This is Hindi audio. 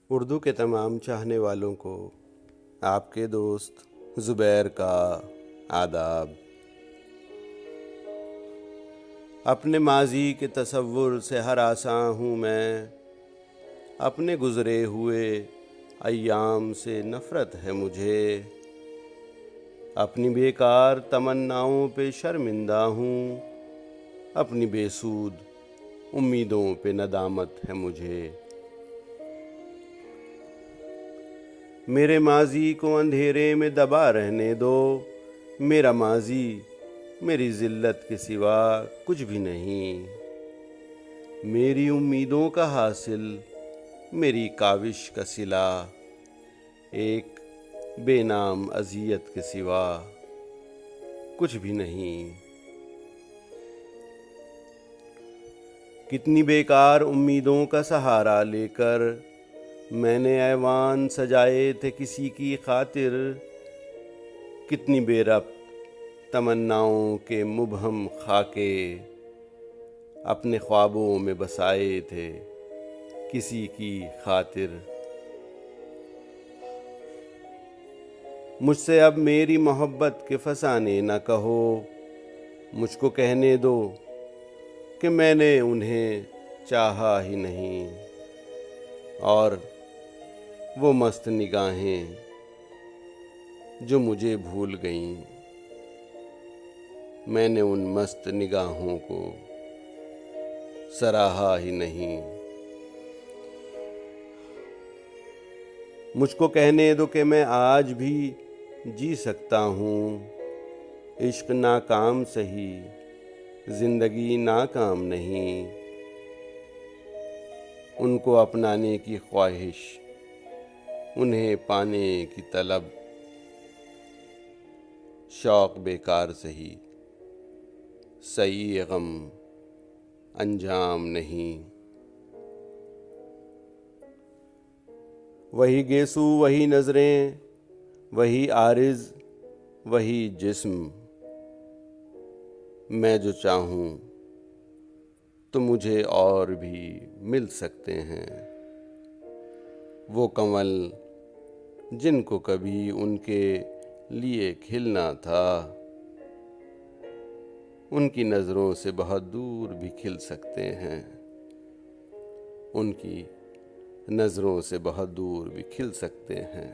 उर्दू के तमाम चाहने वालों को आपके दोस्त ज़ुबैर का आदाब। अपने माजी के तसव्वुर से हर आसां हूँ मैं, अपने गुज़रे हुए अय्याम से नफ़रत है मुझे। अपनी बेकार तमन्नाओं पे शर्मिंदा हूँ, अपनी बेसूद उम्मीदों पे नदामत है मुझे। मेरे माजी को अंधेरे में दबा रहने दो, मेरा माजी मेरी ज़िल्लत के सिवा कुछ भी नहीं। मेरी उम्मीदों का हासिल, मेरी काविश का सिला, एक बेनाम अज़ियत के सिवा कुछ भी नहीं। कितनी बेकार उम्मीदों का सहारा लेकर मैंने ऐवान सजाए थे किसी की खातिर, कितनी बेरब्त तमन्नाओं के मुबहम खाके अपने ख्वाबों में बसाए थे किसी की खातिर। मुझसे अब मेरी मोहब्बत के फसाने न कहो, मुझको कहने दो कि मैंने उन्हें चाहा ही नहीं। और वो मस्त निगाहें जो मुझे भूल गईं, मैंने उन मस्त निगाहों को सराहा ही नहीं। मुझको कहने दो कि मैं आज भी जी सकता हूँ, इश्क नाकाम सही, ज़िंदगी नाकाम नहीं। उनको अपनाने की ख्वाहिश, उन्हें पाने की तलब, शौक़ बेकार सही, सही गम अंजाम नहीं। वही गेसू वही नज़रें, वही आरिज़ वही जिस्म, मैं जो चाहूँ तो मुझे और भी मिल सकते हैं। वो कंवल जिनको कभी उनके लिए खिलना था, उनकी नज़रों से बहुत दूर भी खिल सकते हैं, उनकी नज़रों से बहुत दूर भी खिल सकते हैं।